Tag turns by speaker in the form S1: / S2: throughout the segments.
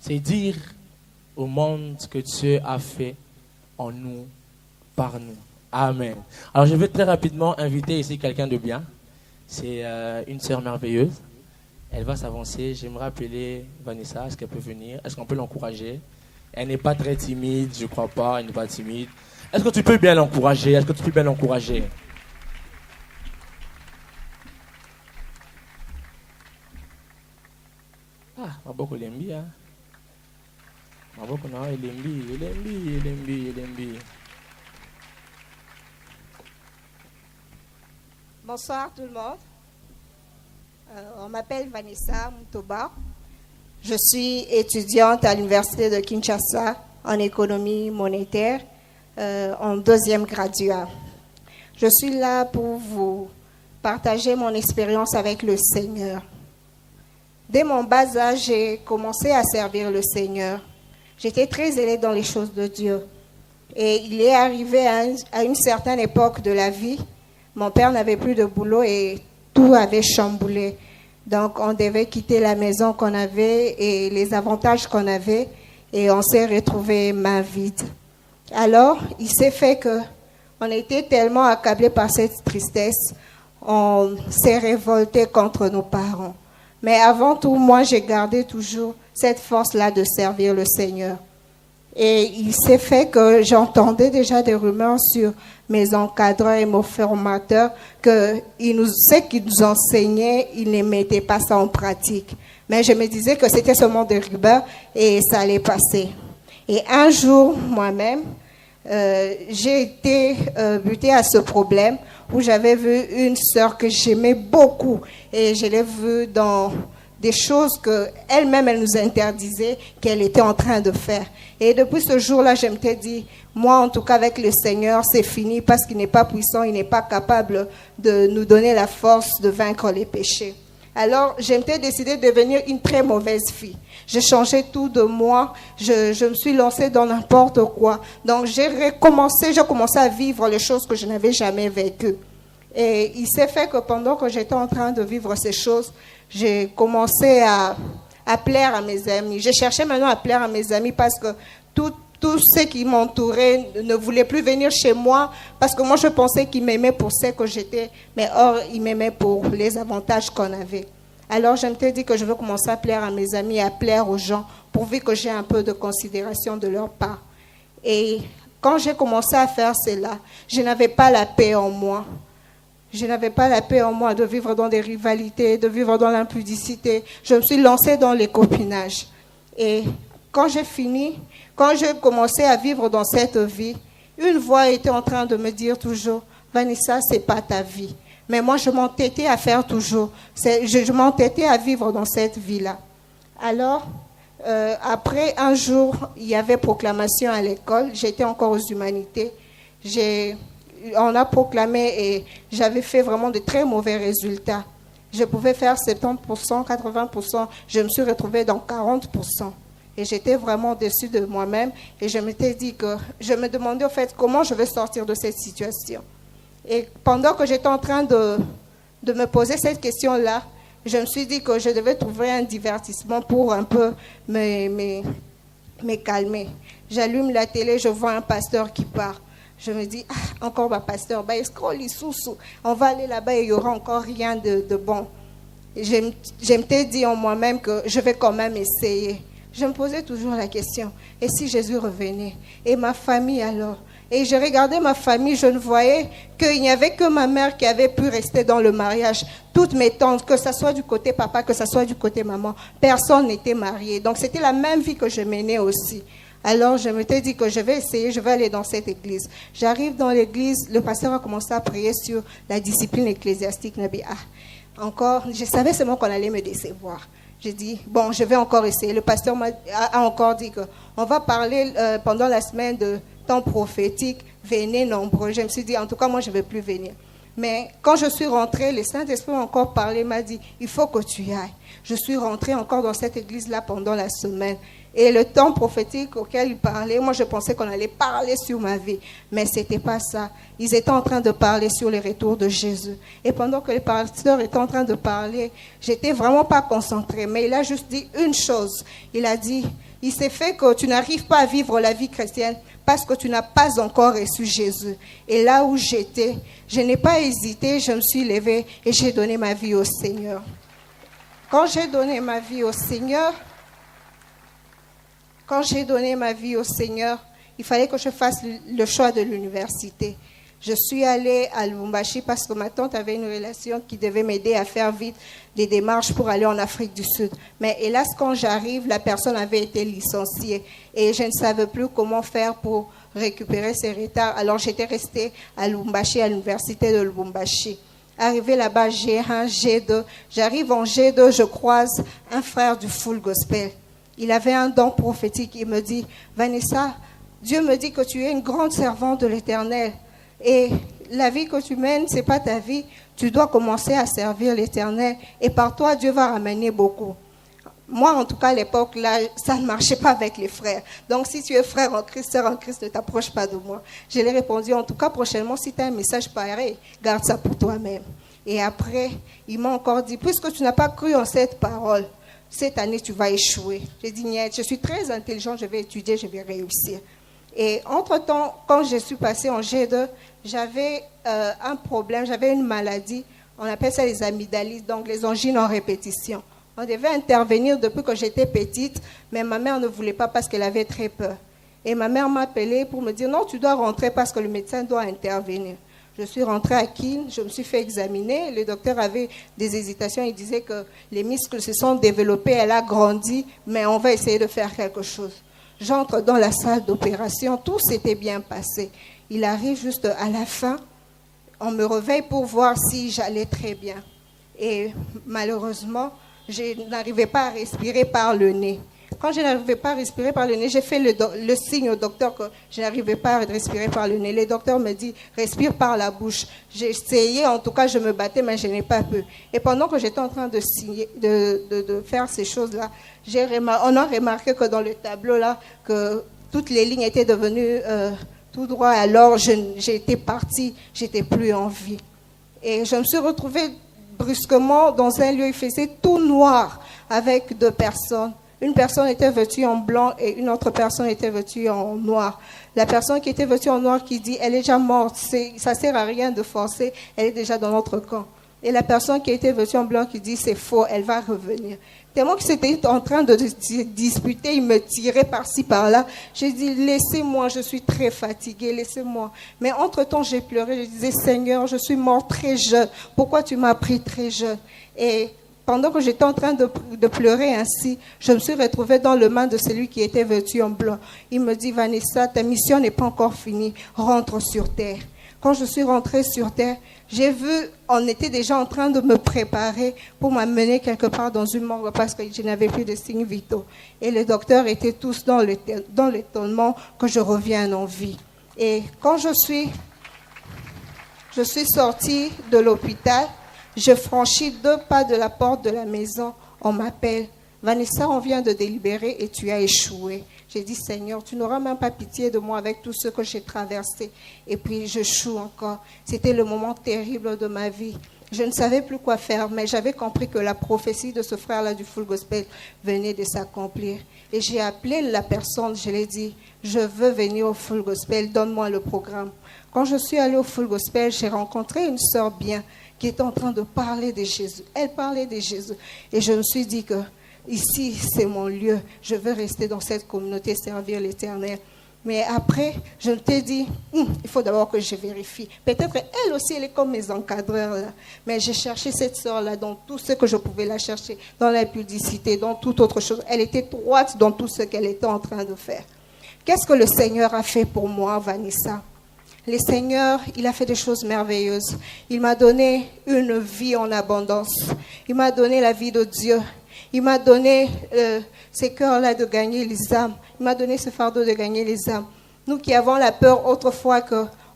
S1: C'est dire au monde ce que Dieu a fait en nous, par nous. Amen. Alors je vais très rapidement inviter ici quelqu'un de bien. C'est une sœur merveilleuse. Elle va s'avancer. J'aimerais appeler Vanessa. Est-ce qu'elle peut venir? Est-ce qu'on peut l'encourager? Elle n'est pas très timide, je crois pas. Elle n'est pas timide. Est-ce que tu peux bien l'encourager? Est-ce que tu peux bien l'encourager? Ah, Maboko Lembi, hein? Maboko na Lembi.
S2: Bonsoir tout le monde. On m'appelle Vanessa Moutoba. Je suis étudiante à l'université de Kinshasa en économie monétaire, en deuxième graduat. Je suis là pour vous partager mon expérience avec le Seigneur. Dès mon bas âge, j'ai commencé à servir le Seigneur. J'étais très zélée dans les choses de Dieu. Et il est arrivé à une certaine époque de la vie, mon père n'avait plus de boulot et tout avait chamboulé. Donc, on devait quitter la maison qu'on avait et les avantages qu'on avait et on s'est retrouvé main vide. Alors, il s'est fait qu'on était tellement accablés par cette tristesse, on s'est révolté contre nos parents. Mais avant tout, moi, j'ai gardé toujours cette force-là de servir le Seigneur. Et il s'est fait que j'entendais déjà des rumeurs sur mes encadreurs et mes formateurs que ce qu'ils nous enseignaient, ils ne mettaient pas ça en pratique. Mais je me disais que c'était seulement des rumeurs et ça allait passer. Et un jour, moi-même, j'ai été butée à ce problème où j'avais vu une sœur que j'aimais beaucoup et je l'ai vue dans des choses qu'elle-même, elle nous interdisait, qu'elle était en train de faire. Et depuis ce jour-là, je m'étais dit, moi, en tout cas, avec le Seigneur, c'est fini parce qu'il n'est pas puissant, il n'est pas capable de nous donner la force de vaincre les péchés. Alors, je m'étais décidée de devenir une très mauvaise fille. J'ai changé tout de moi, je me suis lancée dans n'importe quoi. Donc, j'ai commencé à vivre les choses que je n'avais jamais vécues. Et il s'est fait que pendant que j'étais en train de vivre ces choses, j'ai commencé à plaire à mes amis. Je cherchais maintenant à plaire à mes amis parce que tous ceux qui m'entouraient ne voulaient plus venir chez moi parce que moi, je pensais qu'ils m'aimaient pour ce que j'étais, mais or, ils m'aimaient pour les avantages qu'on avait. Alors, je m'étais dit que je veux commencer à plaire à mes amis, à plaire aux gens, pourvu que j'ai un peu de considération de leur part. Et quand j'ai commencé à faire cela, je n'avais pas la paix en moi. Je n'avais pas la paix en moi de vivre dans des rivalités, de vivre dans l'impudicité. Je me suis lancée dans les copinages. Et quand j'ai commencé à vivre dans cette vie, une voix était en train de me dire toujours, Vanessa, c'est pas ta vie. Mais moi, je m'entêtais à faire toujours. Je m'entêtais à vivre dans cette vie-là. Alors, après un jour, il y avait proclamation à l'école. J'étais encore aux humanités. On a proclamé et j'avais fait vraiment de très mauvais résultats. Je pouvais faire 70%, 80%. Je me suis retrouvée dans 40%. Et j'étais vraiment déçue de moi-même. Et je m'étais dit que je me demandais au fait comment je vais sortir de cette situation. Et pendant que j'étais en train de me poser cette question-là, je me suis dit que je devais trouver un divertissement pour un peu me calmer. J'allume la télé, je vois un pasteur qui part. Je me dis, encore un pasteur, on va aller là-bas et il n'y aura encore rien de bon. Je m'étais dit en moi-même que je vais quand même essayer. Je me posais toujours la question, et si Jésus revenait? Et ma famille alors? Et je regardais ma famille, je ne voyais qu'il n'y avait que ma mère qui avait pu rester dans le mariage. Toutes mes tantes, que ce soit du côté papa, que ce soit du côté maman, personne n'était marié. Donc c'était la même vie que je menais aussi. Alors je m'étais dit que je vais essayer, je vais aller dans cette église. J'arrive dans l'église, le pasteur a commencé à prier sur la discipline ecclésiastique. Encore, je savais seulement qu'on allait me décevoir. J'ai dit, bon, je vais encore essayer. Le pasteur a encore dit qu'on va parler pendant la semaine de temps prophétique, venez nombreux. Je me suis dit, en tout cas, moi, je ne vais plus venir. Mais quand je suis rentrée, le Saint-Esprit m'a encore parlé, m'a dit, il faut que tu y ailles. Je suis rentrée encore dans cette église-là pendant la semaine. Et le temps prophétique auquel il parlait, moi je pensais qu'on allait parler sur ma vie. Mais ce n'était pas ça. Ils étaient en train de parler sur le retour de Jésus. Et pendant que le pasteur était en train de parler, j'étais vraiment pas concentrée. Mais il a juste dit une chose. Il a dit, Il s'est fait que tu n'arrives pas à vivre la vie chrétienne parce que tu n'as pas encore reçu Jésus. Et là où j'étais, je n'ai pas hésité, je me suis levée et j'ai donné ma vie au Seigneur. Quand j'ai donné ma vie au Seigneur, il fallait que je fasse le choix de l'université. Je suis allée à Lubumbashi parce que ma tante avait une relation qui devait m'aider à faire vite des démarches pour aller en Afrique du Sud. Mais hélas, quand j'arrive, la personne avait été licenciée et je ne savais plus comment faire pour récupérer ces retards. Alors j'étais restée à Lubumbashi, à l'université de Lubumbashi. Arrivé là-bas, G1, G2. J'arrive en G2, je croise un frère du Full Gospel. Il avait un don prophétique. Il me dit, Vanessa, Dieu me dit que tu es une grande servante de l'Éternel. Et la vie que tu mènes, ce n'est pas ta vie. Tu dois commencer à servir l'Éternel. Et par toi, Dieu va ramener beaucoup. Moi, en tout cas, à l'époque, là, ça ne marchait pas avec les frères. Donc, si tu es frère en Christ, sœur en Christ, ne t'approche pas de moi. Je lui ai répondu, en tout cas, prochainement, si tu as un message pareil, garde ça pour toi-même. Et après, il m'a encore dit, puisque tu n'as pas cru en cette parole, cette année, tu vas échouer. J'ai dit, niet, je suis très intelligent, je vais étudier, je vais réussir. Et entre-temps, quand je suis passée en G2, j'avais un problème, j'avais une maladie, on appelle ça les amygdalites, donc les angines en répétition. On devait intervenir depuis que j'étais petite, mais ma mère ne voulait pas parce qu'elle avait très peur. Et ma mère m'a appelée pour me dire, non, tu dois rentrer parce que le médecin doit intervenir. Je suis rentrée à Kin, je me suis fait examiner. Le docteur avait des hésitations, il disait que les muscles se sont développés, elle a grandi, mais on va essayer de faire quelque chose. J'entre dans la salle d'opération, tout s'était bien passé. Il arrive juste à la fin, on me réveille pour voir si j'allais très bien. Et malheureusement, je n'arrivais pas à respirer par le nez. Quand je n'arrivais pas à respirer par le nez, j'ai fait le signe au docteur que je n'arrivais pas à respirer par le nez. Le docteur me dit, respire par la bouche. J'ai essayé, en tout cas, je me battais, mais je n'ai pas pu. Et pendant que j'étais en train de faire ces choses-là, on a remarqué que dans le tableau, là, que toutes les lignes étaient devenues tout droit. Alors, j'étais partie, j'étais plus en vie. Et je me suis retrouvée brusquement dans un lieu, il faisait tout noir avec deux personnes. Une personne était vêtue en blanc et une autre personne était vêtue en noir. La personne qui était vêtue en noir qui dit, elle est déjà morte, ça ne sert à rien de forcer, elle est déjà dans notre camp. Et la personne qui était vêtue en blanc qui dit, c'est faux, elle va revenir. Tellement qu'ils étaient en train de disputer, ils me tiraient par-ci, par-là. J'ai dit, laissez-moi, je suis très fatiguée, laissez-moi. Mais entre-temps, j'ai pleuré, je disais, Seigneur, je suis morte très jeune. Pourquoi tu m'as pris très jeune? Et pendant que j'étais en train de pleurer ainsi, je me suis retrouvée dans le main de celui qui était vêtu en blanc. Il me dit, Vanessa, ta mission n'est pas encore finie, rentre sur terre. Quand je suis rentrée sur terre, j'ai vu, on était déjà en train de me préparer pour m'amener quelque part dans une morgue parce que je n'avais plus de signes vitaux. Et les docteurs étaient tous dans l'étonnement que je revienne en vie. Et quand je suis sortie de l'hôpital, je franchis 2 pas de la porte de la maison. On m'appelle. Vanessa, on vient de délibérer et tu as échoué. J'ai dit, Seigneur, tu n'auras même pas pitié de moi avec tout ce que j'ai traversé. Et puis, je choue encore. C'était le moment terrible de ma vie. Je ne savais plus quoi faire, mais j'avais compris que la prophétie de ce frère-là du Full Gospel venait de s'accomplir. Et j'ai appelé la personne, je lui ai dit, je veux venir au Full Gospel, donne-moi le programme. Quand je suis allée au Full Gospel, j'ai rencontré une sœur bien qui était en train de parler de Jésus. Elle parlait de Jésus. Et je me suis dit que ici, c'est mon lieu. Je veux rester dans cette communauté, servir l'Éternel. Mais après, je t'ai dit, il faut d'abord que je vérifie. Peut-être elle aussi, elle est comme mes encadreurs là. Mais j'ai cherché cette sœur-là dans tout ce que je pouvais la chercher, dans la publicité, dans toute autre chose. Elle était droite dans tout ce qu'elle était en train de faire. Qu'est-ce que le Seigneur a fait pour moi, Vanessa? Le Seigneur, il a fait des choses merveilleuses. Il m'a donné une vie en abondance. Il m'a donné la vie de Dieu. Il m'a donné ces cœurs-là de gagner les âmes. Il m'a donné ce fardeau de gagner les âmes. Nous qui avons la peur autrefois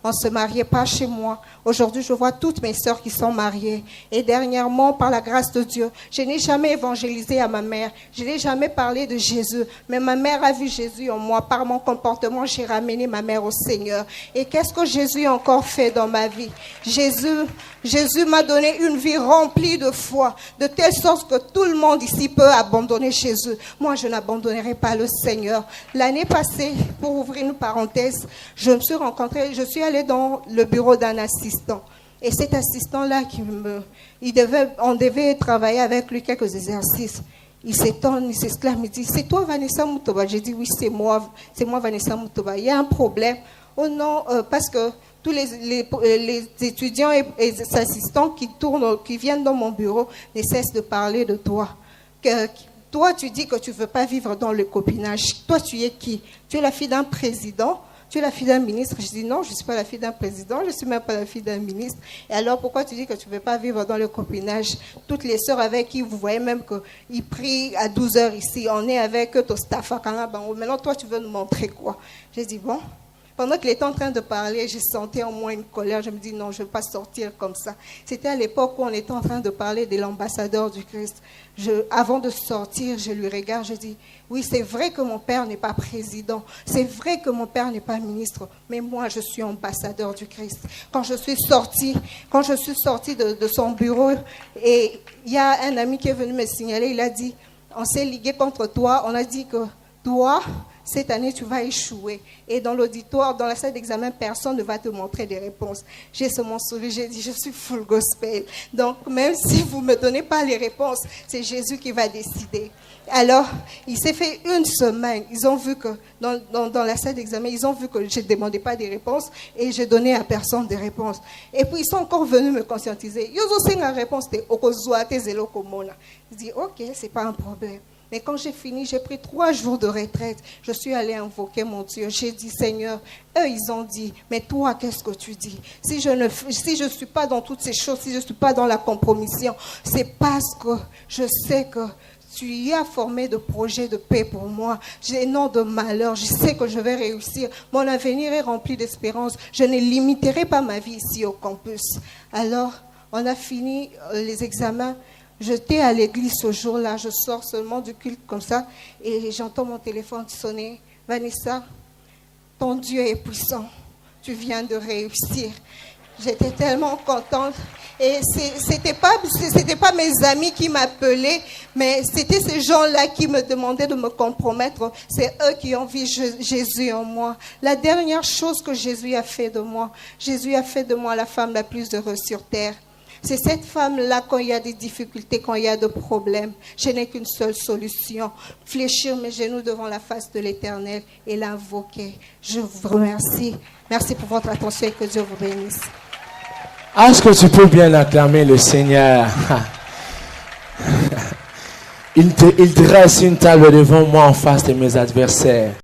S2: on ne se mariait pas chez moi. Aujourd'hui, je vois toutes mes sœurs qui sont mariées. Et dernièrement, par la grâce de Dieu, je n'ai jamais évangélisé à ma mère. Je n'ai jamais parlé de Jésus. Mais ma mère a vu Jésus en moi. Par mon comportement, j'ai ramené ma mère au Seigneur. Et qu'est-ce que Jésus a encore fait dans ma vie? Jésus m'a donné une vie remplie de foi, de telle sorte que tout le monde ici peut abandonner Jésus. Moi, je n'abandonnerai pas le Seigneur. L'année passée, pour ouvrir une parenthèse, je suis allée dans le bureau d'un assistant. Et cet assistant-là, on devait travailler avec lui quelques exercices. Il s'étonne, il s'exclame, il dit, c'est toi Vanessa Mutoba? J'ai dit, oui, c'est moi Vanessa Mutoba. Il y a un problème. Oh non, parce que tous les étudiants et les assistants qui viennent dans mon bureau ne cessent de parler de toi. Toi, tu dis que tu ne veux pas vivre dans le copinage. Toi, tu es qui? Tu es la fille d'un président? Tu es la fille d'un ministre? Je dis non, je ne suis pas la fille d'un président, je ne suis même pas la fille d'un ministre. Et alors, pourquoi tu dis que tu ne veux pas vivre dans le copinage? Toutes les sœurs avec qui vous voyez même qu'ils prient à 12 heures ici, on est avec eux, au staff à Canada. Maintenant, toi, tu veux nous montrer quoi? J'ai dit bon. Pendant qu'il était en train de parler, j'ai senti en moi une colère. Je me dis non, je ne veux pas sortir comme ça. C'était à l'époque où on était en train de parler de l'ambassadeur du Christ. Avant de sortir, je lui regarde, je dis, oui, c'est vrai que mon père n'est pas président. C'est vrai que mon père n'est pas ministre. Mais moi, je suis ambassadeur du Christ. Quand je suis sortie de son bureau, et il y a un ami qui est venu me signaler, il a dit, on s'est ligué contre toi. On a dit que toi, cette année, tu vas échouer. Et dans l'auditoire, dans la salle d'examen, personne ne va te montrer des réponses. J'ai mon sourire, j'ai dit, je suis full gospel. Donc, même si vous ne me donnez pas les réponses, c'est Jésus qui va décider. Alors, il s'est fait une semaine. Ils ont vu que, dans la salle d'examen, ils ont vu que je ne demandais pas des réponses et je donnais à personne des réponses. Et puis, ils sont encore venus me conscientiser. Ils ont aussi la réponse de Okozwa, Tezelo Komona. Je dis, ok, ce n'est pas un problème. Mais quand j'ai fini, j'ai pris 3 jours de retraite. Je suis allée invoquer mon Dieu. J'ai dit, Seigneur, eux, ils ont dit, mais toi, qu'est-ce que tu dis? Si je ne suis pas dans toutes ces choses, si je ne suis pas dans la compromission, c'est parce que je sais que tu y as formé de projets de paix pour moi. J'ai non de malheur. Je sais que je vais réussir. Mon avenir est rempli d'espérance. Je ne limiterai pas ma vie ici au campus. Alors, on a fini les examens. J'étais à l'église ce jour-là, je sors seulement du culte comme ça et j'entends mon téléphone sonner. Vanessa, ton Dieu est puissant, tu viens de réussir. J'étais tellement contente et c'était pas mes amis qui m'appelaient, mais c'était ces gens-là qui me demandaient de me compromettre. C'est eux qui ont vu Jésus en moi. La dernière chose que Jésus a fait de moi la femme la plus heureuse sur terre. C'est cette femme-là, quand il y a des difficultés, quand il y a des problèmes, je n'ai qu'une seule solution. Fléchir mes genoux devant la face de l'Éternel et l'invoquer. Je vous remercie. Merci pour votre attention et que Dieu vous bénisse.
S1: Est-ce que tu peux bien acclamer le Seigneur? Il dresse une table devant moi en face de mes adversaires.